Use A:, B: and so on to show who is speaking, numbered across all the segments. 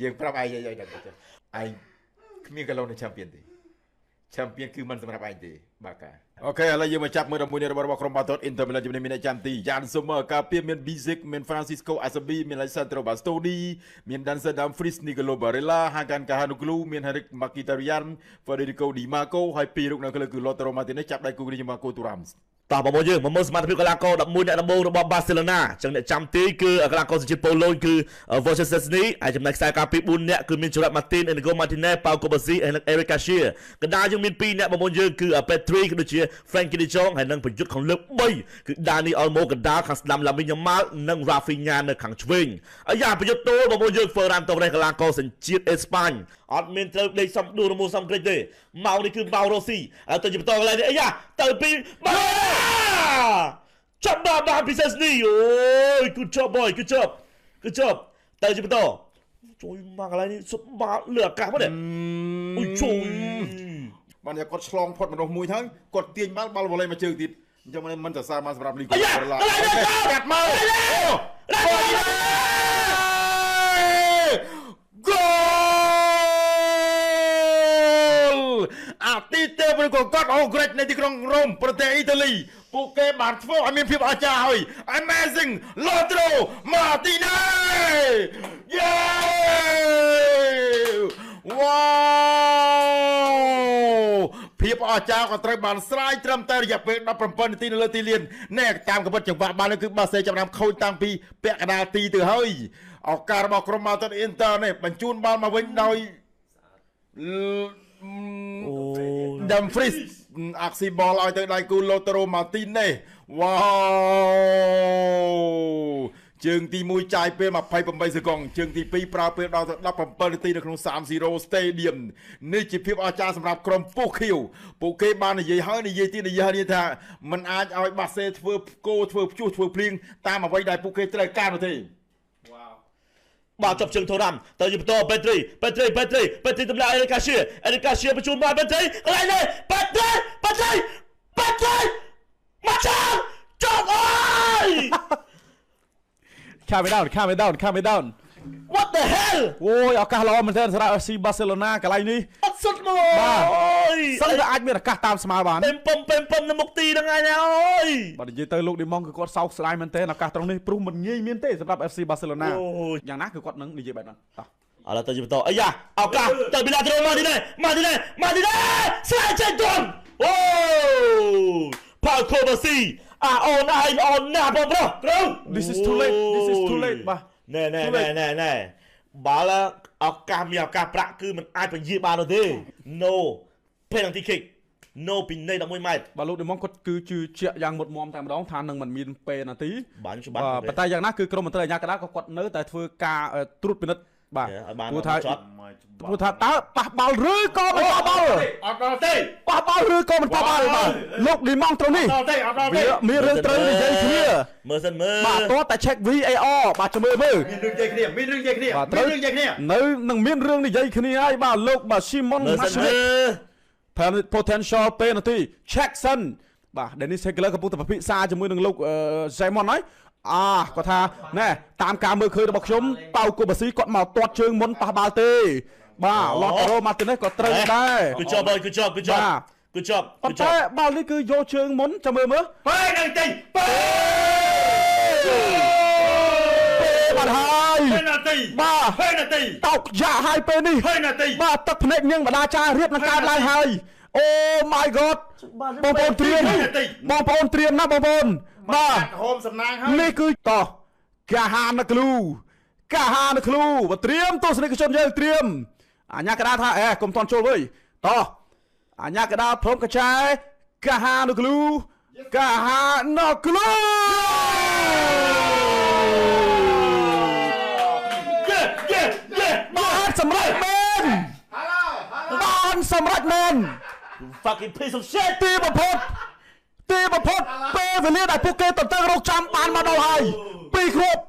A: យើងប្រាប់ឯងឲ្យដឹងទៅឯងគ្មានកន្លងនឹងឆាំពីនទេឆាំពីនគឺមិនសម្រាប់ឯងទេបាកាអូខេឥឡូវយើងមកចាប់មើល11នេះរបស់ក្រុមបាល់ទាត់ Inter Milan ជំនាញមានចាំទី Jan Sommer ការពារមាន Bizic មាន Francisco Acerbi មាន Alessandro Bastoni មាន Denzel Dumfries Nicolo Barella Hakan Calhanoglu មាន Henrik Mkhitaryan Federico Di Marco ហើយពីររូបនៅលើគឺ Lautaro Martinez ចាប់ដៃគូគ្នា Marco Thuram
B: តោះបងប្អូនយើងមកមើលសមត្ថភាពកីឡាករ11អ្នកដំបូងរបស់ Barcelona ចឹងអ្នកចាំទីគឺកីឡាករសញ្ជាតិប៉ូឡូញគឺ Wojciech Szczesny ហើយចំណែកខ្សែការពារ4អ្នកគឺមាន Gerard Martin Inigo Martinez Pau Cubarsí ហើយនិង Eric Garcia កណ្ដាលយើងមាន2អ្នកបងប្អូនយើងគឺ Pedri ក៏ដូចជា Frenkie de Jong ហើយនិងប្រយុទ្ធខាងលើ3គឺ Dani Olmo កណ្ដាលខាងស្ដាំ Lamine Yamal និង Rafinha នៅខាងឆ្វេងហើយយ៉ាប្រយុទ្ធទល់បងប្អូនយើង Ferran Torres កីឡាករសញ្ជាតិអេស្ប៉ាញអត់មានត្រូវដេកសំដួលរមូលសំក្រិចទេម៉ោងនេះគឺ Mau Rossi ហើយទៅជាបន្តកន្លែងនេះអាយ៉ាទៅពីចាប់បានពីសេសនីអូយ good job boy good job ទៅជាបន្តជួយមកកន្លែងនេះសុបបាល់លើអាកាសមកនេះអូយជួយ
A: បានតែគាត់ឆ្លងផុតមនុស្សមួយហើយគាត់ទាញបាល់វ៉ាលេមកជើងទៀតអញ្ចឹងមិនសរសើរមកសម្រាប់លីកូឡាកាត់មកហ្គោលអាទីទេប្រកបគាត់អូក្រិចនៅទីក្រុងរ៉ូមប្រទេសអ៊ីតាលីពួកគេបានធ្វើឲ្យមានភាពអស្ចារ្យហើយ Amazing Lautaro Martinez យេវ៉ាវភាពអស្ចារ្យក៏ត្រូវបានស្រាយត្រឹមតែរយៈពេល17នាទីនៅលើទីលានណែតាមកំណត់ចង្វាក់បានគឺបាសេចាប់តាមខូចតាំងពីពាក់កណ្ដាលទីទៅហើយឱកាសរបស់ក្រុមបាល់ទាត់ Inter នេះបញ្ជូនបាល់មកវិញដោយDumfries អាក់ស៊ីបលឲ្យទៅដៃគូ Lautaro Martinez វ៉ាវជើងទី1ចាយពេល28សកុងជើងទី2ប្រើពេលដល់17នាទីនៅក្នុង San-Siro Stadium នេះជាភាពអស្ចារ្យសម្រាប់ក្រុមពូខៀវពួកគេបាននិយាយហើយនិយាយទៀតនិយាយថាมันអាចឲ្យបាសេធ្វើគោធ្វើព្យុះធ្វើភ្លៀងតាមអ្វីដែលពួកគេត្រូវការនោះទេបាទចាប់ជើងធរ៉ាំទៅជាបន្តPedriទម្លាក់Eric Garciaបញ្ជូនមកPedriកន្លែងនេះPedriមកចង់អើយ
C: Calm it down
B: What the hell
C: អូយឱកាសល្អមែនទែនសម្រាប់ FC Barcelona កន្លែងនេះ
B: អត់សុទ្ធមក
C: បាទសិនតែអាចមានឱកាសតាមស្មើបាន
B: ពេមនៅមុខទីហ្នឹងឯងអូយ
C: បាទនិយាយទៅលោកឌីម៉ុងគឺគាត់សោកស្ដាយមែនទែនឱកាសត្រង់នេះព្រោះមិនងាយមានទេសម្រាប់ FC Barcelona យ៉ាងណាគឺគាត់នឹងនិយាយបែបហ្នឹងតោះ
B: ឥឡូវទៅជាបន្តអាយ៉ាឱកាសទៅពីឡាត្រោមកទីនេះស្លាយចេញទន់អូផាល់កូបាស៊ីអូនណាបងប្រុសគ្រូ
C: This is too late បាទ
B: ណែបាល់ឱកាសមានឱកាសប្រាក់គឺមិនអាចពញាបាននោះទេ No penalty kick No ពីនៃ11ម៉ែត្រ
C: បាទលោកឌីម៉ុងគាត់គឺជឿជាក់យ៉ាងមុតមមតែម្ដងថានឹងមិនមានពេលណាទី
B: បាទ
C: ប៉ុន្តែយ៉ាងណាគឺក្រុមមន្ត្រីអាជ្ញាកណ្ដាលក៏គាត់នៅតែធ្វើការត្រួតពិនិត្យបាទព្រោះថាតើប៉ះបាល់ឬក៏មិនប៉ះបាល់
A: អត់ដល់ទេ
C: ប៉ះបាល់ឬក៏មិនប៉ះបាល់បាទលោកឌីម៉ុងត្រង់នេះ
A: អត់ដល់ទេ
C: មានរឿងត្រូវនិយាយគ្នា
B: មើលសិនមើល
C: បាទតោះតែ check VAR បាទចាំមើល
A: មានរឿងនិយាយគ្នានៅ
C: នឹងមានរឿងនិយាយគ្នាហើយបាទលោកបាទ Simon potential penalty Jackson បាទ Dennis Hegler កំពុងតែពិភាក្សាជាមួយនឹងលោក Simon ហើយគាត់ថាណែតាមការមើលឃើញរបស់ខ្ញុំប៉ៅកូបាស៊ីគាត់មកទាត់ជើងមុនប៉ះបាល់ទេបាទ Lautaro Martinez ក៏ត្រូវដែរ
B: Good job
C: តែបាល់នេះគឺយកជើងមុនចាំមើល
A: ពេលនឹងចេញ
C: បាទហើយ
A: penalty
C: តោកយ៉ាហើយពេលនេះ
A: penalty
C: បាទទឹកភ្នែកញឹងបដាចារៀបនឹងកើតឡើងហើយអូ my god បងប្អូនត្រៀមណាបងប្អូនបាទ
A: ហូមសំណាងហើយ
C: នេះគឺតោះកាហានក្លូបើត្រៀមទស្សនិកជនយើងត្រៀមអាញាកដាថាកុំតន់ចូលវើយតោះអាញាកដាព្រមកចែកាហានក្លូបានសម្រេចមែន
B: fucking piece of shit
C: ទីបំផុតពេលវេលាដែលពួកគេតន្ទឹងរកចាំបានមកដល់ហើយពីរគ្រាប់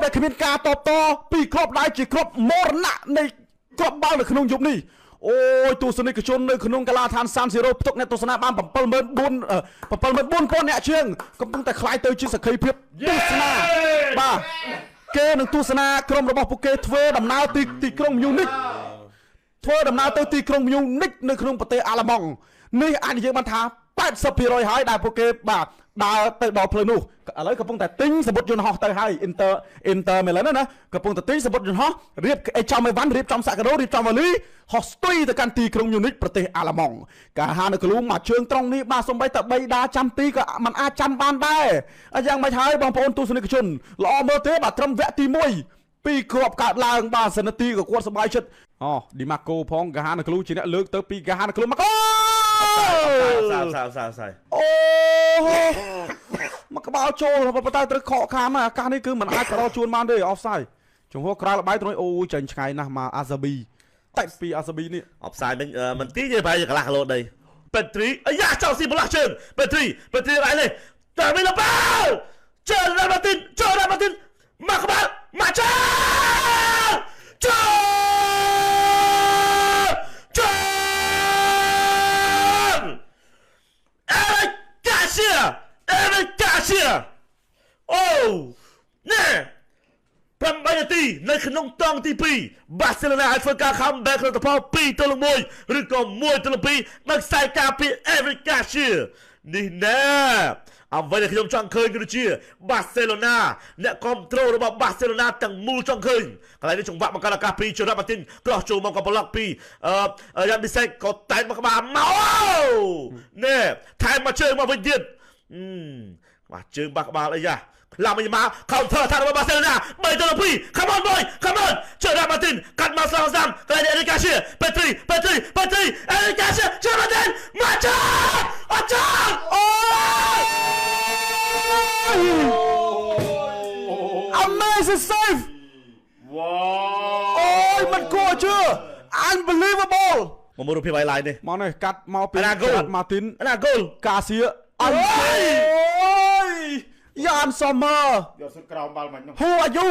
C: ដែលគ្មានការតបតពីរគ្រាប់ដែលជាគ្រាប់មរណៈនៃគ្រាប់បាល់នៅក្នុងយុគនេះ អូយទស្សនិកជននៅក្នុងកាឡាឋានសានស៊ីរ៉ូផ្ទុកអ្នកទស្សនាបាន74000អ្នកជាងកំពុងតែខ្លាយទៅជាសក្ខីភាពទស្សនាបាទគេនឹងទស្សនាក្រុមរបស់ពួកគេធ្វើដំណើរទីក្រុងម្យូនិកធ្វើដំណើរទៅទីក្រុងម្យូនិកនៅក្នុងប្រទេសអាល្លឺម៉ង់នេះអាចនិយាយបានថា80% ហើយដែលពួកគេបាទដើរទៅដល់ផ្លូវនោះឥឡូវកំពុងតែទិញសម្បុត្រយន្តហោះទៅហើយ Inter Milan ណាកំពុងតែទិញសម្បុត្រយន្តហោះរៀបចំឲ្យវ៉ាន់រៀបចំសាក់កាដូរៀបចំវ៉ាលីហោះស្ទុយទៅកាន់ទីក្រុងយូនិកប្រទេសអាល្លឺម៉ង់ការហានៅកលូមកជើងត្រង់នេះបាទសំបីតែ3ដាចាំទីក៏มันអាចចាំបានដែរយ៉ាងម៉េចហើយបងប្អូនទស្សនិកជនល្អមើលទេបាទត្រឹមវគ្គទី1ពីគ្រាប់កើតឡើងបាទសន្តិក៏គាត់សប្បាយចិត្តអូឌីម៉ាកូផងកាហានៅកលូជាអ្នកលើកទៅពីកាហានៅកលូមកអូអូមកក្បាលចូលប៉ុន្តែត្រូវខកខានអាកាសនេះគឺมันអាចទៅដល់ជួនបានទេ offside ចំហក្រៅលបាយទៅអូចាញ់ឆ្ងាយណាស់មកអាសាប៊ីតែពីអាសាប៊ីនេះ
B: offside មិនទីទេប្រហែលជាកន្លះគីឡូដីពេទ្រីអាយ៉ាចោលស៊ីបលាស់ជើងពេទ្រីរ៉ៃលេតែមិនលបាល់ជើងរ៉ាម៉ាទីនមកក្បាលមកជើងជើងអូណែ8 នាទីនៅក្នុងតង់ទី2បាសេឡូណាអាចធ្វើការ comeback ក្នុងទំហំ2-1ឬក៏1-2នៅខ្សែការពារ Eric Garcia នេះណែអ្វីដែលខ្ញុំចង់ឃើញគឺជាបាសេឡូណាអ្នកគ្រប់គ្រងរបស់បាសេឡូណាទាំងមូលចង់ឃើញកន្លែងនេះចង្វាក់បង្កើតឱកាសពីជរ៉ាម៉ាទីនក្រោះចូលមកក៏ប្លុកពីយ៉ាន់ប៊ីសេកក៏តែងមកក្បាលមកណែថែមមកជើងមកវិញទៀតបាទជើងបាក់ក្បាលអីយ៉ាឡាមីម៉ា counter ថារបស់បាសេឡូណា3-2 come on boy come on ជរ៉ាម៉ាទីនកាត់មកស្លងសាំកន្លែង Eric Garcia ពេទ្រី Eric Garcia ជរ៉ាម៉ាទីនមកជើងអត់ជើងអូAmazing save! Wow! អូយមិនគួរជឿ Unbelievable មករូបភាព highlight នេះមកនេះកាត់មកពីម៉ាទីនណាហ្គោលកាសៀអូយយ៉ានសូមឺយកសុទ្ធក្រោមបាល់មិននោះ Who are you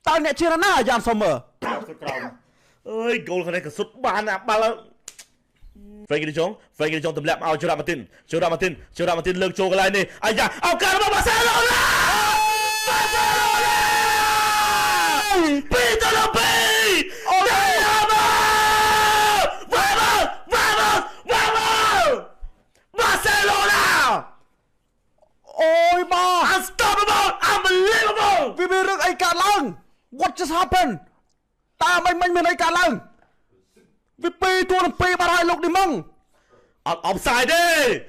B: តើអ្នកជាណាយ៉ានសូមឺសុទ្ធក្រោមអើយហ្គោលខាងនេះក៏សុទ្ធបានអាបាល់ Frankie de Jong ទម្លាក់មកជរ៉ាម៉ាទីនលើកចូលកន្លែងនេះអាយ៉ាឱកាសរបស់បាសេឡូណាPeter Lopez! Vamos! Barcelona! Ôi ba! Unstoppable! Unbelievable! Vì bị rực ấy cả lăng! What just happened? Ta mình ấy cả lăng! Vì pi tua làm pi bà hai lục đi mong! Offside đi!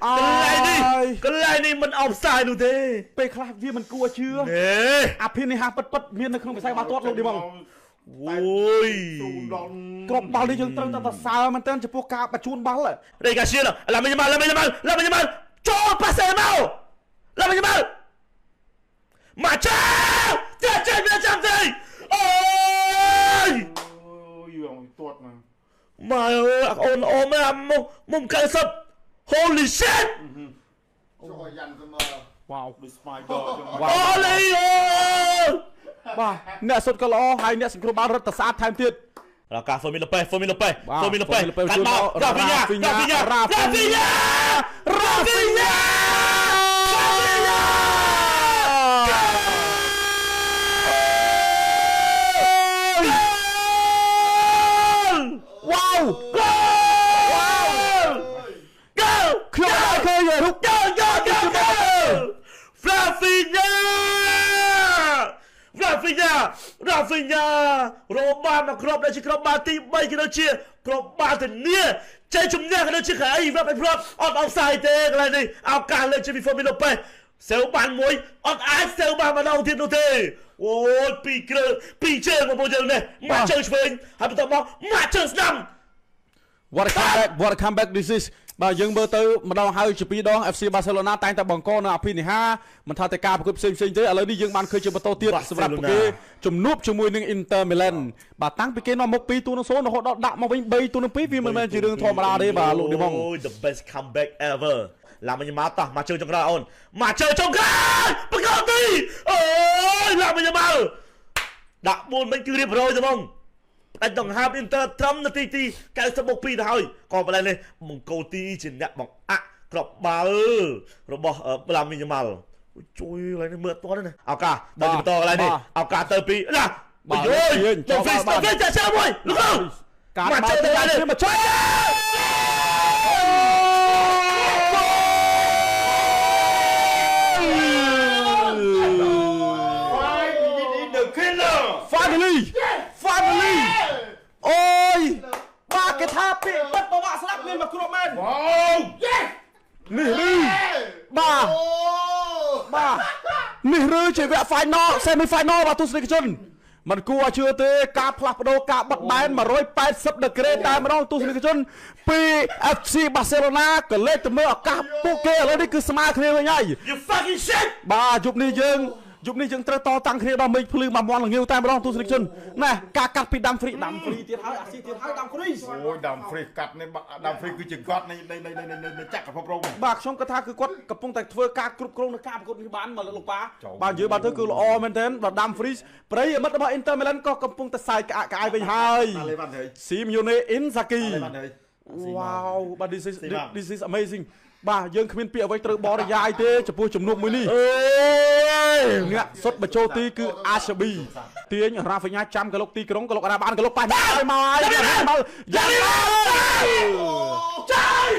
B: Cái này đi mình offside luôn thế! Pi khá vì mình cua chưa? Nè! Phiên này hàng bất miên này không phải sai bà tốt lục đi mong! Ôi! Cọp bao đi chân trân ta sao mà tên cho phố cao bà chuôn bắn lại! Đây Garcia nào! Làm mình mal! Cho passe mau! Làm mình mal! Mà chào! Chết gì! Ôi! My ôm mông cây sập holy shit wow holy wow nè sốt có lõ hai nè sinh cơ rất là sát thêm tiết là cả Fermin Lopez cắt bao Rafinha Rafinha រោបានមកគ្រាប់ដែលជាគ្រាប់បាល់ទី3គេនៅជាគ្រាប់បាល់ធានាចេញជំនះគេនៅជាក្រៃវាមិនព្រមអត់អត់សាយទេកន្លែងនេះឱកាសលេខជា Fermin Lopez សេវបានមួយអត់អាចសេវបានម្ដងទៀតនោះទេអូយពីគ្រើពីជើងរបស់យើងនេះមកជើងឆ្វេងហើយបន្តមកមកជើងស្ដាំ What a comeback this is បាទយើងមើលទៅម្ដងហើយជា2ដង FC Barcelona តែងតែបង្កនៅអភិនិហាមិនថាតែការប្រកួតផ្សេងទេឥឡូវនេះយើងបានឃើញជាបន្តទៀតសម្រាប់ពួកគេជំនួបជាមួយនឹង Inter Milan បាទតាំងពីគេនាំមក2-0រហូតដល់ដាក់មកវិញ3-2វាមិនមែនជារឿងធម្មតាទេបាទលោកឌីម៉ុង The best comeback ever ឡាមញ៉ាម៉ាតោះមកជើងចុងក្រោយអូនមកជើងចុងក្រោយបង្កទីអូយឡាមញ៉ាម៉ាដាក់4មិញគឺរៀបរយទេហ្មង ដាច់ដង្ហើម Inter ត្រឹមនាទីទី92ទៅហើយក៏ប៉ុន្តែនេះមង្គលទីជាអ្នកបង្អាក់ក្របបាល់របស់ឡាមីញ៉ាម៉ាល់ជួយឡើយនេះមើលអត់ទាន់ណាឱកាសដល់បន្តឡើយនេះឱកាសទៅពីណាបាទយល់ទៅហ្វីសទៅចាចាមួយលោកគ្រូ
C: ការបាល់ទៅឡើយមកជួយFinally អូយបាទគេថាពាក្យបាត់ប្រវត្តិស្ដាប់មានមកគ្រប់មែនវ៉ាវនេះឬបាទនេះឬជាវគ្គ final semi final បាទទស្សនិកជនមិនគួរឲ្យជឿទេការផ្លាស់ប្ដូរការបត់បែន180ដឺក្រេតែម្ដងទស្សនិកជនពី FC Barcelona ក៏លេចទៅមើលឱកាសពួកគេឥឡូវនេះគឺស្មើគ្នាវិញហើយ
B: You fucking shit
C: បាទយប់នេះយើងត្រូវតតាំងគ្នាដល់មេឃភ្លឺមកមន់ល្ងាវតែម្ដងទស្សនិកជនណាការកាត់ពីដាំហ្វ្រីទៀតហើយអាស៊ីទៀតហើយដាំហ្វ្រី
A: អូយដាំហ្វ្រីកាត់នេះដាំហ្វ្រីគឺជាគាត់នៃចក្រភពរ៉ូម
C: បាទខ្ញុំគាត់ថាគឺគាត់កំពុងតែធ្វើការគ្រប់គ្រងនៅការប្រកួតនេះបានមកលោកប៉ាបាទនិយាយបាទទៅគឺល្អមែនទែនដល់ដាំហ្វ្រីប្រិយមិត្តរបស់ Inter Milan ក៏កំពុងតែសាយក្អាកវិញហើយស៊ីមយូណេអ៊ីនសាគី Wow បាទ this is amazing បាទយើងគ្មានពាក្យអ្វីត្រូវបរិយាយទេចំពោះជំនួបមួយនេះអើយអ្នកសុតបញ្ចូលទីគឺ ACB ទាញរ៉ាហ្វីញ៉ាចាំកលុកទីក្រុងកលុកអាណាបានកលុកប៉ះមកហើយយ៉ាងចាយ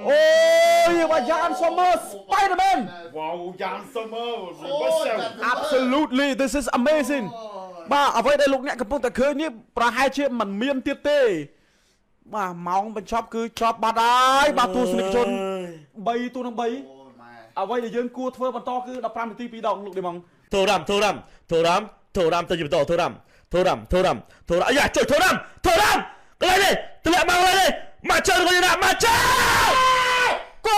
C: អូយបាទយ៉ាង Sommer Spider-Man
A: Wow យ៉ាង Sommer
C: Absolutely this is amazing បាទអ្វីដែលលោកអ្នកកំពុងតែឃើញនេះប្រហែលជាមិនមានទៀតទេបាទម៉ោងបញ្ចប់គឺចប់បាត់ហើយបាទទស្សនិកជន3ទូនឹង3អ្វីដែលយើងគួរធ្វើបន្តគឺ15នាទី2ដងលោកឌីម៉ង
B: ធូរ៉ាំទៅជាបន្តធូរ៉ាំអាយ៉ាជួយធូរ៉ាំកន្លែងនេះទម្លាក់មកเลยមកចូលទៅណាមកចូលគោ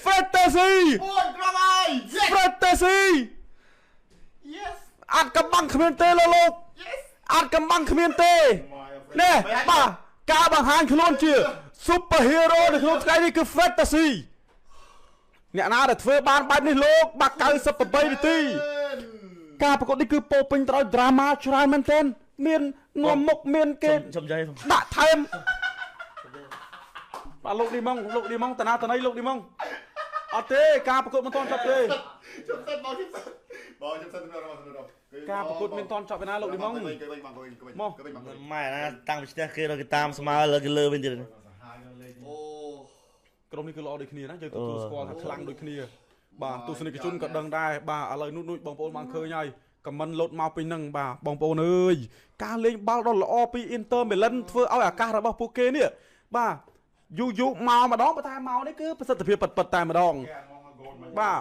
C: Fantasy អត់កំបាំងគ្មានទេលោកអត់កំបាំងគ្មានទេនេះបាទការបង្ហាញខ្លួនជា Superhero នៅក្នុងថ្ងៃនេះគឺ Fantasy អ្នកណាដែលធ្វើបានបែបនេះលោកបាទ98នាទីការប្រកួតនេះគឺពោពេញទៅដោយ drama ច្រើនមែនទែនមាននាំមុខមានគេ
B: ចំយាយ
C: ដាក់ថែមបាទលោកឌីម៉ងតាណាតណៃលោកឌីម៉ងអត់ទេការប្រកួតមិនទាន់ចប់ទេការប្រកួតមានតន់ចប់ឯណាលោកឌីម៉ង
B: មកម៉ែណាតាំងពីឈ្នះគេដល់គេតាមស្មើលើគេលើវិញទៀតអូ
C: ក្រុមនេះគឺល្អដូចគ្នាណាយើងទទួលស្គាល់ថាខ្លាំងដូចគ្នាបាទទស្សនិកជនក៏ដឹងដែរបាទឥឡូវនោះបងប្អូនបានឃើញហើយខមមិនលោតមកពេញហ្នឹងបាទបងប្អូនអើយការលេងបាល់ដ៏ល្អពី Inter Milan ធ្វើឲ្យឱកាសរបស់ពួកគេនេះបាទយូមកម្ដងតែមកនេះគឺប្រសិទ្ធភាពពិតតែម្ដងបាទ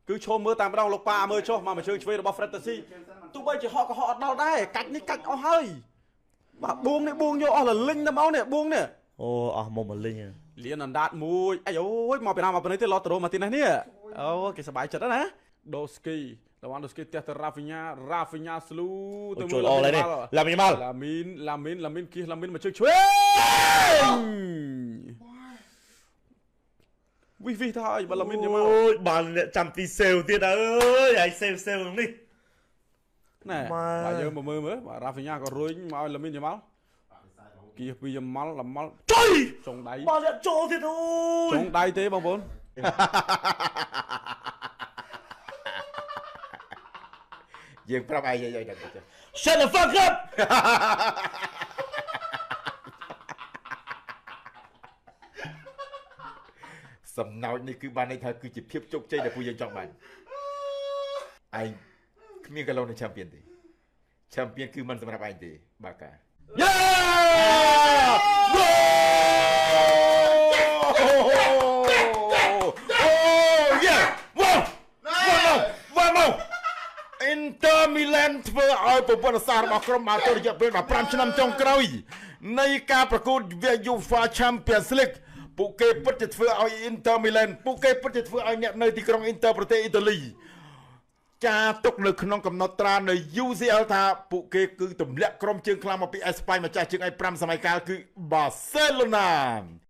C: គឺឈោមមើលតែម្ដងលោកប៉ាមើលចុះមកជើងឆ្វេងរបស់ Fantasy ទោះបីជាហក់ក៏ហក់អត់ដល់ដែរកាច់នេះកាច់អស់ហើយបាទបួងយកអស់លលិញតែមកនេះបួងនេះ
B: អូអស់មកលិញ
C: លៀនអណ្ដាតមួយអាយអូយមកពីណាមកពីនេះទេឡតរ៉ូមកទីនេះអូគេសប្បាយចិត្តណាដូស្គីតវ៉ាន់ដូស្គីផ្ទះទៅរ៉ាហ្វីញ៉ាស្លូ
B: ទៅមើលឡាមី
C: នគីឡាមីនមកជើងឆ្វេងវិទៅហើយបាល់ឡាមីនយកមក
B: អូយបាល់អ្នកចាំទីសេវទៀតអើយហើយសេវនេះ
C: ណែបាទយើងមកមើលបាទរ៉ាហ្វីញ៉ាក៏រុញមកឲ្យឡាមីនយកមកគីពីយកមក
B: ជួយ
C: ចុងដៃ
B: បាល់អ្នកចូលទៀតអូយ
C: ចុងដៃទេបងប្អូន
A: យើងប្រាប់ឯងទៅ
B: Shut the fuck up
A: សំណោចនេះគឺបានន័យថាគឺជាភាពជោគជ័យដែលពួកយើងចង់បានឯងគ្មានកន្លងនៅ Champion ទេ Champion គឺមិនសម្រាប់ឯងទេបាកា
B: យេ
A: Inter Milan ធ្វើឲ្យប្រព័ន្ធសាស្ត្ររបស់ក្រុមបានទៅរយៈពេល15ឆ្នាំចុងក្រោយនៃការប្រកួត UEFA Champions League ពួកគេពិតជាធ្វើឲ្យ Inter Milan ពួកគេពិតជាធ្វើឲ្យអ្នកនៅទីក្រុង Inter ប្រទេសអ៊ីតាលីចាទុកនៅក្នុងកំណត់ត្រានៅ UCL ថាពួកគេគឺទម្លាក់ក្រុមជើងខ្លាំងមកពីអេស្ប៉ាញម្ចាស់ជើងឯ5សម័យកាលគឺ Barcelona